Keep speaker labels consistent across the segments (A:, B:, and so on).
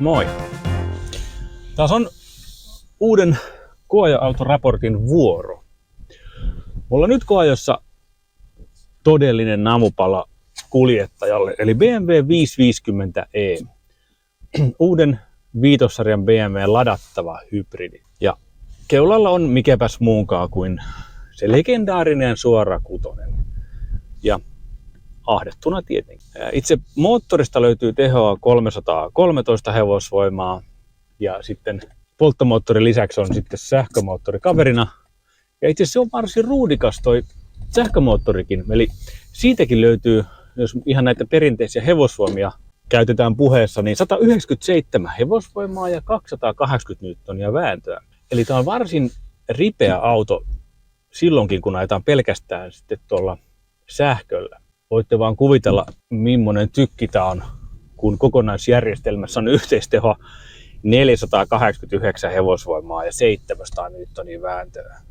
A: Moi! Taas on uuden koeautoraportin vuoro. Mulla on nyt koeajossa todellinen namupala kuljettajalle, eli BMW 550e. Uuden viitossarjan BMW ladattava hybridi. Ja keulalla on mikäpäs muunkaan kuin se legendaarinen suora kutonen. Ja ahdettuna tietenkin. Itse moottorista löytyy tehoa 313 hevosvoimaa ja sitten polttomoottorin lisäksi on sitten sähkömoottori kaverina. Ja itse asiassa se on varsin ruudikas toi sähkömoottorikin, eli siitäkin löytyy, jos ihan näitä perinteisiä hevosvoimia käytetään puheessa, niin 197 hevosvoimaa ja 280 newtonia vääntöä. Eli tämä on varsin ripeä auto silloinkin, kun ajetaan pelkästään sitten tuolla sähköllä. Voitte vaan kuvitella, millainen tykki tämä on, kun kokonaisjärjestelmässä on yhteisteho 489 hevosvoimaa ja 700 newtonia vääntöä.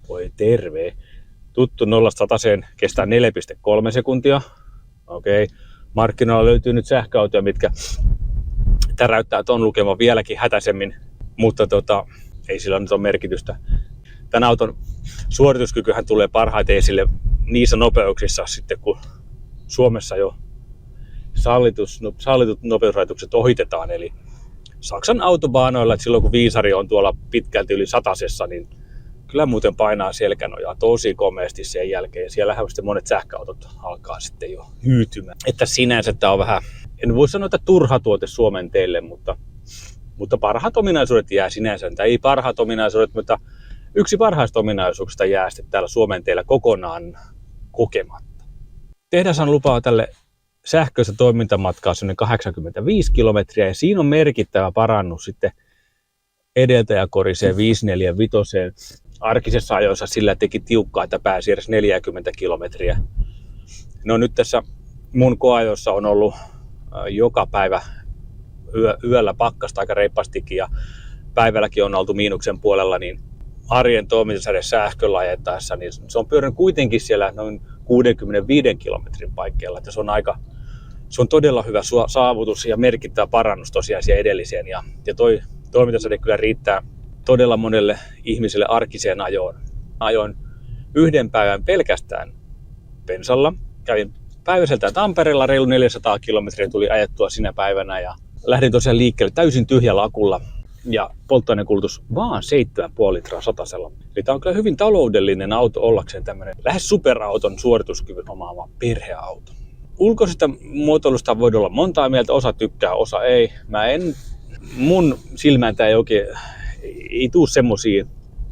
A: Voi terve. Tuttu 0-100 kestää 4,3 sekuntia. Okei. Markkinoilla löytyy nyt sähköautoja, mitkä täräyttää ton lukeman vieläkin hätäisemmin, mutta ei sillä nyt ole merkitystä. Tämän auton suorituskykyhän tulee parhaiten esille niissä nopeuksissa sitten, kun Suomessa jo sallitut nopeusrajoitukset ohitetaan. Eli Saksan autobaanoilla, että silloin kun viisari on tuolla pitkälti yli 100, niin kyllä muuten painaa selkänojaa tosi komeasti sen jälkeen. Ja siellähän sitten monet sähköautot alkaa sitten jo hyytymään. Että sinänsä tämä on vähän, en voi sanoa, että turha tuote Suomen teille, mutta parhaat ominaisuudet jää sinänsä. Tai ei parhaat ominaisuudet, mutta yksi parhaista ominaisuuksista jää sitten täällä Suomen teillä kokonaan kokematta. Tehdashan lupaa tälle sähköistä toimintamatkaa sinne 85 kilometriä ja siinä on merkittävä parannus sitten edeltäjäkoriseen 545. Arkisessa ajoissa sillä teki tiukkaa, että pääsi edes 40 kilometriä. No nyt tässä mun koeajossa on ollut joka päivä yöllä pakkasta aika reippastikin ja päivälläkin on oltu miinuksen puolella, niin arjen toimintasäde sähköllä ajettaessa, niin se on pyörinyt kuitenkin siellä noin 65 kilometrin paikkeilla. Se on todella hyvä saavutus ja merkittävä parannus tosiaan siihen edelliseen. Ja toi toimintasäde kyllä riittää todella monelle ihmiselle arkiseen ajoon. Ajoin yhden päivän pelkästään bensalla. Kävin päiväseltään Tampereella, reilu 400 kilometriä tuli ajettua sinä päivänä ja lähdin tosiaan liikkeelle täysin tyhjällä akulla. Ja polttoainekulutus vaan 7,5 litraa satasella. Eli tämä on kyllä hyvin taloudellinen auto ollakseen tämmöinen lähes superauton suorituskyvyn omaava perheauto. Ulkoisesta muotoilusta voi olla montaa mieltä, osa tykkää, osa ei. Mun silmään tämä ei tule semmosia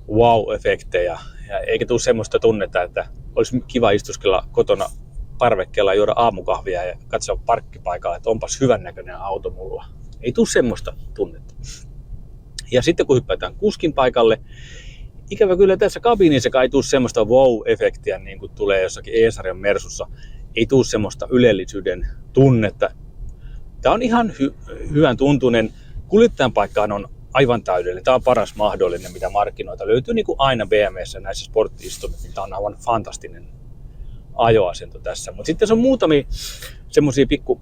A: wow-efektejä, eikä tule semmoista tunnetta, että olisi kiva istuskella kotona parvekkeella, juoda aamukahvia ja katsoa parkkipaikalla, että onpas hyvännäköinen auto mulla. Ei tule semmoista tunnetta. Ja sitten kun hyppätään kuskin paikalle, ikävä kyllä tässä kabiinissa ei tule semmoista wow-efektiä niin kuin tulee jossakin E-sarjan Mersussa. Ei tule semmoista ylellisyyden tunnetta. Tämä on ihan hyvän tuntunen. Kuljettajan paikkaan on aivan täydellinen. Tämä on paras mahdollinen, mitä markkinoita löytyy niin kuin aina BMW:ssä näissä sportti-istumissa. Tämä on aivan fantastinen ajoasento tässä. Mutta sitten se on muutamia semmoisia pikku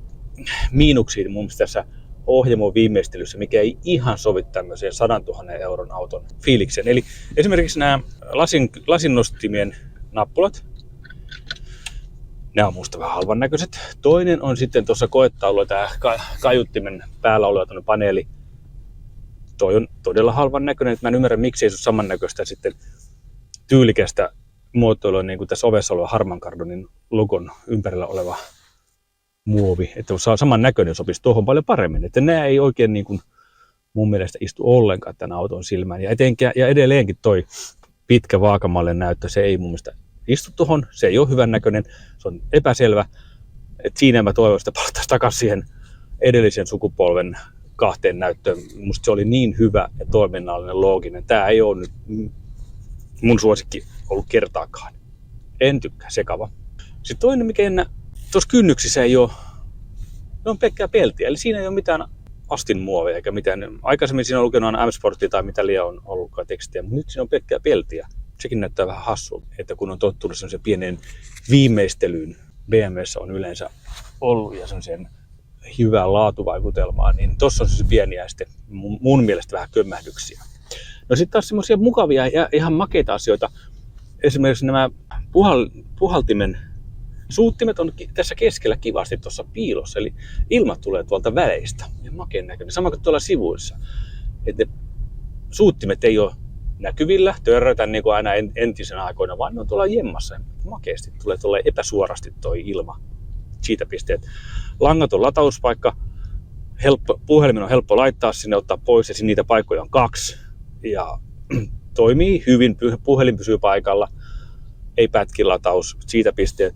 A: miinuksia mun mielestä tässä ohjelmon viimeistelyssä, mikä ei ihan sovi tämmöiseen 100 000 euron auton fiilikseen. Eli esimerkiksi nämä lasinnostimien nappulat. Nämä on musta vähän halvan näköiset. Toinen on sitten tuossa koetaululla tämä kaiuttimen päällä oleva paneeli. Toi on todella halvan näköinen. Mä en ymmärrä, miksi ei se ole samannäköistä sitten tyylikästä muotoilua, niin kuin tässä ovessa oleva Harman Kardonin logon ympärillä oleva muovi. Että saman näköinen sopisi tuohon paljon paremmin. Että nämä ei oikein niin kuin mun mielestä istu ollenkaan tämän auton silmään. Ja edelleenkin toi pitkä vaakamalle näyttö, se ei mun mielestä istu tuohon. Se ei ole hyvän näköinen. Se on epäselvä. Et siinä mä toivon, että palattaisiin takaisin siihen edellisen sukupolven kahteen näyttöön. Musta se oli niin hyvä ja toiminnallinen, looginen. Tää ei ole nyt mun suosikki ollut kertaakaan. En tykkää, sekava. Sitten toinen, mikä tuossa kynnyksissä ei ole, ne on pelkkää peltiä. Eli siinä ei ole mitään astinmuoveja eikä mitään. Aikaisemmin siinä on lukenut M-Sporttia tai mitä liian on ollutkaan tekstiä, mutta nyt siinä on pelkkää peltiä. Sekin näyttää vähän hassulta, että kun on tottunut semmoisen pienen viimeistelyyn, BMW:ssä on yleensä ollut ja semmoiseen hyvää laatuvaikutelmaa, niin tuossa on se pieniä sitten mun mielestä vähän kömmähdyksiä. No sitten taas semmoisia mukavia ja ihan makeita asioita. Esimerkiksi nämä puhaltimen suuttimet on tässä keskellä kivasti tuossa piilossa, eli ilmat tulee tuolta väleistä ja makeen näköinen. Sama kuin tuolla sivuissa. Että ne suuttimet ei ole näkyvillä, törrötä niin kuin aina entisenä aikoina, vaan ne on tuolla jemmassa. Makeasti tulee epäsuorasti toi ilma. Siitä pisteet. Langaton latauspaikka. Puhelimen on helppo laittaa sinne, ottaa pois, ja niitä paikkoja on 2. Ja toimii hyvin, puhelin pysyy paikalla. Ei pätkilataus, siitä pisteet.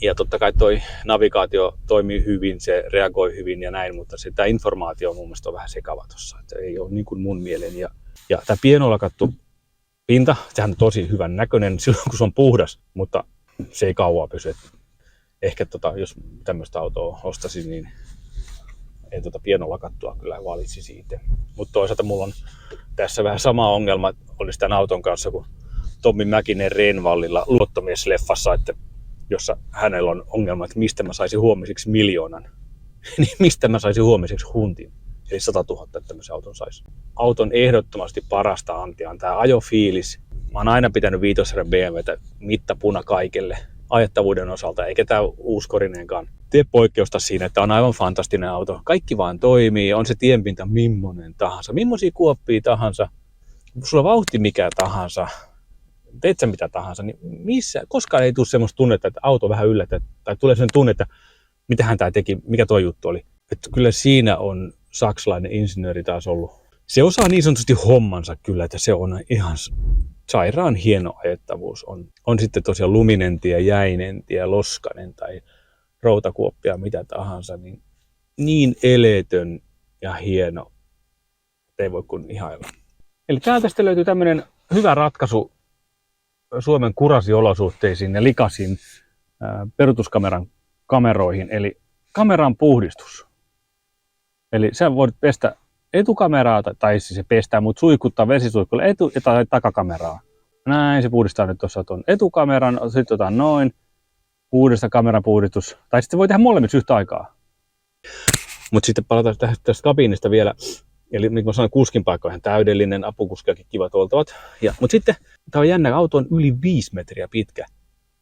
A: Ja totta kai toi navigaatio toimii hyvin, se reagoi hyvin ja näin, mutta tämä informaatio on mun mielestä on vähän sekava tossa, että ei ole niin kuin mun mielen. Ja tämä pienolakattu pinta, sehän on tosi hyvän näköinen silloin, kun se on puhdas, mutta se ei kauaa pysy. Ehkä jos tämmöistä autoa ostaisin, niin ei pienolakattua kyllä valitsi siitä. Mutta toisaalta mulla on tässä vähän sama ongelma, olisi tämän auton kanssa kuin Tommi Mäkinen Reenvallilla Luottomies-leffassa, että jossa hänellä on ongelma, että mistä mä saisin huomiseksi 1 miljoonan, niin mistä mä saisin huomiseksi huntin, eli 100 000, että tämmöisen auton saisi. Auton ehdottomasti parasta antia on tämä ajofiilis. Mä oon aina pitänyt 5 BMWtä mittapuna kaikelle ajettavuuden osalta, eikä tämä uuskorineenkaan tee poikkeusta siinä, että on aivan fantastinen auto. Kaikki vaan toimii, on se tienpinta mimmonen tahansa, mimmoisia kuoppia tahansa, sulla vauhti mikä tahansa, teet sä mitä tahansa, niin koskaan ei tule semmoista tunnetta, että auto vähän yllättää, tai tulee sellainen tunne, että mitähän tämä teki, mikä tuo juttu oli. Että kyllä siinä on saksalainen insinööri taas ollut. Se osaa niin sanotusti hommansa kyllä, että se on ihan sairaan hieno ajettavuus. On sitten tosiaan luminentia, jäinentiä, loskanen tai routakuoppia, mitä tahansa, niin eleetön ja hieno, ei voi kuin ihailla. Eli täältä sitten löytyy tämmöinen hyvä ratkaisu Suomen kurasiolosuhteisiin ja likaisiin peruutuskameran kameroihin, eli kameran puhdistus. Eli sä voit pestä etukameraa, tai siis se pestää, mutta suihkuttaa vesisuihkulla tai takakameraa. Näin se puhdistaa nyt tuossa tuon etukameran, sitten otetaan noin, uudesta kameran puhdistus, tai sitten voi tehdä molemmissa yhtä aikaa. Mutta sitten palataan tästä kabiinista vielä. Eli niin kuin mä sanoin, kuskin paikka on ihan täydellinen, apukuskiakin kivat oltavat. Mutta sitten, tämä on jännä, auto on yli 5 metriä pitkä.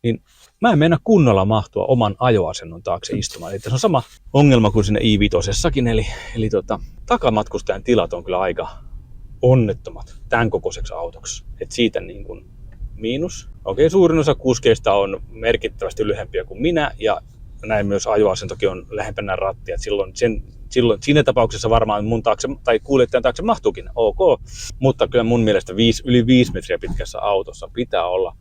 A: Niin mä en mennä kunnolla mahtua oman ajoasennon taakse istumaan. Eli tässä on sama ongelma kuin siinä i5-ssakin. Eli takamatkustajan tilat on kyllä aika onnettomat tämän kokoiseksi autoksi. Et siitä niin kuin miinus. Okei, suurin osa kuskeista on merkittävästi lyhempiä kuin minä. Ja näin myös ajoasentokin on lähempänä rattia. Silloin siinä tapauksessa varmaan mun taakse tai kuljettajan taakse mahtuukin, ok. Mutta kyllä mun mielestä yli 5 metriä pitkässä autossa pitää olla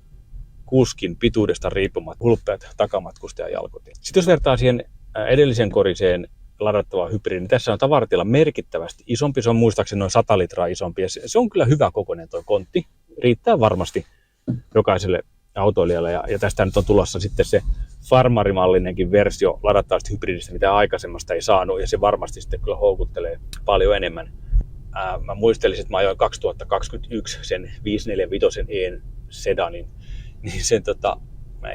A: kuskin pituudesta riippumatta hulppeat takamatkustajan jalkotiet. Sitten jos vertaa siihen edellisen koriseen ladattavaan hybridiin, niin tässä on tavaratila merkittävästi isompi. Se on muistaakseni noin 100 litraa isompi. Ja se on kyllä hyvä kokoinen tuo kontti. Riittää varmasti jokaiselle autoilijalle. Ja tästä nyt on tulossa sitten se farmarimallinenkin versio ladattavasta hybridistä, mitä aikaisemmasta ei saanut. Ja se varmasti sitten kyllä houkuttelee paljon enemmän. Mä muistelisin, että mä ajoin 2021 sen 545 EN sedanin. Niin sen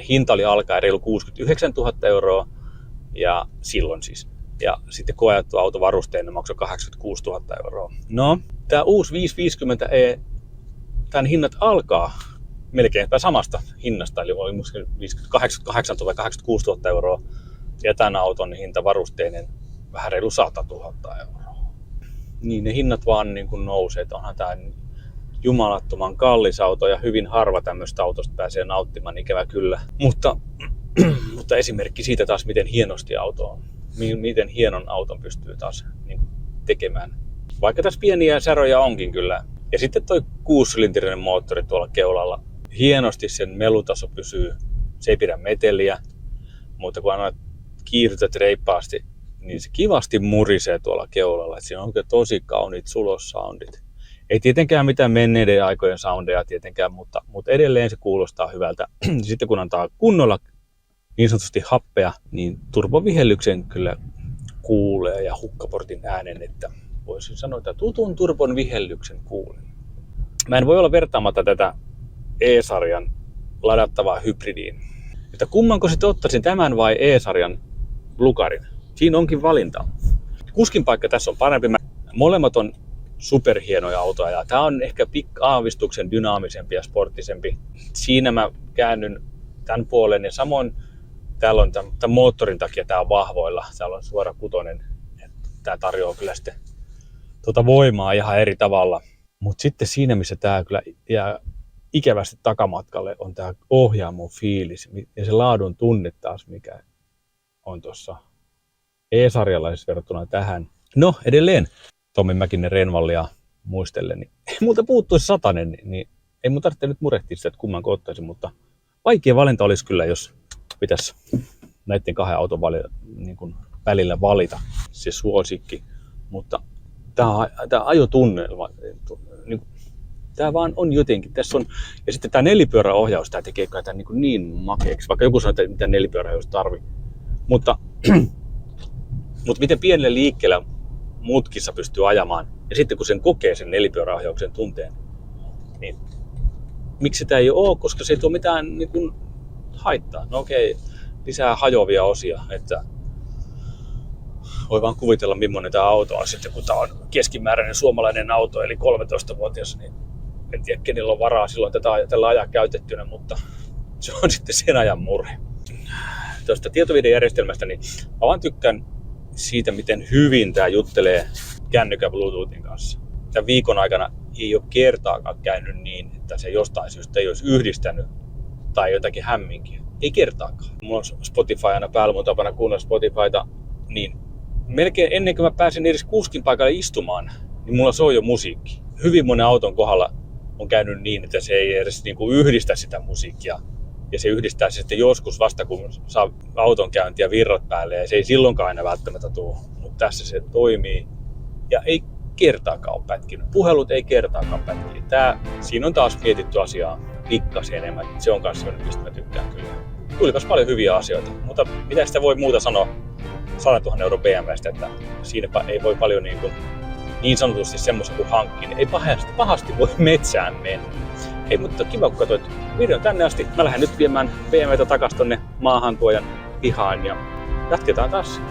A: hinta oli alkaen reilu 69 000 euroa. Ja silloin siis. Ja sitten koeajattu auto varusteena maksoi 86 000 euroa. No, tämä uusi 550e, tämän hinnat alkaa melkeinpä samasta hinnasta, eli oli 88 000 vai 86 000 euroa. Ja tämän auton hinta varusteinen vähän reilu 100 000 euroa. Niin ne hinnat vaan niin kuin nousee, että onhan tämä jumalattoman kallis auto ja hyvin harva tämmöistä autosta pääsee nauttimaan, ikävä kyllä. Mutta esimerkki siitä taas, miten hienosti auto on. Miten hienon auton pystyy taas niin kuin tekemään. Vaikka tässä pieniä säröjä onkin kyllä. Ja sitten toi 6-sylinterinen moottori tuolla keulalla. Hienosti sen melutaso pysyy. Se ei pidä meteliä. Mutta kun aina kiihdytät reippaasti, niin se kivasti murisee tuolla keulalla. Et siinä on tosi kauniit sulossoundit. Ei tietenkään mitään menneiden aikojen soundeja tietenkään, mutta edelleen se kuulostaa hyvältä. Sitten kun antaa kunnolla niin sanotusti happea, niin turbovihellyksen kyllä kuulee ja hukkaportin äänen, että voisin sanoa, että tutun turbon vihellyksen kuulen. Mä en voi olla vertaamatta tätä E-sarjan ladattavaa hybridiin. Että kummanko sitten ottaisin, tämän vai E-sarjan lukarin? Siinä onkin valinta. Kuskin paikka tässä on parempi. Molemmat on superhienoja autoja ja tämä on ehkä aavistuksen dynaamisempi ja sporttisempi. Siinä mä käännyn tämän puolen ja samoin täällä on tämän moottorin takia tää on vahvoilla. Täällä on suora kutonen. Tää tarjoaa kyllä sitten voimaa ihan eri tavalla. Mutta sitten siinä, missä tää kyllä jää ikävästi takamatkalle, on tää ohjaamon fiilis ja se laadun tunne taas, mikä on tuossa E-sarjalaisessa verrattuna tähän. No edelleen Tommi Mäkinen Renvallia muistellen, niin multa puuttuisi 100, niin ei mun tarvitse nyt murehtia sitä, että kumman ottaisin, mutta vaikea valinta olisi kyllä, jos pitäisi näiden kahden auton niin kuin välillä valita se suosikki, mutta tämä ajotunnelma, niin tämä vaan on jotenkin. Tässä on, ja sitten tämä nelipyöräohjaus, tämä tekee tämän niin makeaksi, vaikka joku sanoo, että mitä nelipyöräohjaus tarvii. Mutta miten pienellä liikkeellä mutkissa pystyy ajamaan, ja sitten kun sen kokee sen nelipyöräohjauksen tunteen, niin miksi tämä ei ole, koska se ei tuo mitään niin kuin haittaa. No okei, lisää hajoavia osia, että voi vaan kuvitella, millainen tämä auto on sitten, kun tämä on keskimääräinen suomalainen auto, eli 13-vuotias, niin en tiedä, kenellä on varaa silloin tällä ajaa käytettynä, mutta se on sitten sen ajan murhe. Tuosta tietoviidejärjestelmästä, niin mä vaan tykkään siitä, miten hyvin tämä juttelee kännykän Bluetoothin kanssa. Tämän viikon aikana ei ole kertaakaan käynyt niin, että se jostain syystä ei olisi yhdistänyt tai jotakin hämminkiä. Ei kertaakaan. Mulla on Spotify aina päällä, mun tapana kuunnella Spotifyta, niin melkein ennen kuin mä pääsin edes kuskin paikalle istumaan, niin mulla soi jo musiikki. Hyvin monen auton kohdalla on käynyt niin, että se ei edes niin kuin yhdistä sitä musiikkia. Ja se yhdistää se sitten joskus vasta, kun saa auton käyntiä virrat päälle, ja se ei silloinkaan aina välttämättä tule. Mutta tässä se toimii. Ja ei kertaakaan ole pätkinyt. Puhelut ei kertaakaan pätkinyt. Siinä on taas mietitty asiaa pikkasen enemmän. Se on kanssa sellainen, mistä mä tykkään kyllä. Tulipas paljon hyviä asioita. Mutta mitä sitä voi muuta sanoa 100 000 € BMWstä, että siinä ei voi paljon niin sanotusti semmoisen kuin hankkiin. Niin ei pahasti voi metsään mennä. Ei, mutta kiva kun katsoit videon tänne asti. Mä lähden nyt viemään BMWtä takaisin tonne maahantuojan pihaan ja jatketaan taas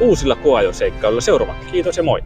A: uusilla koeajoseikkailuilla seuraavaksi. Kiitos ja moi!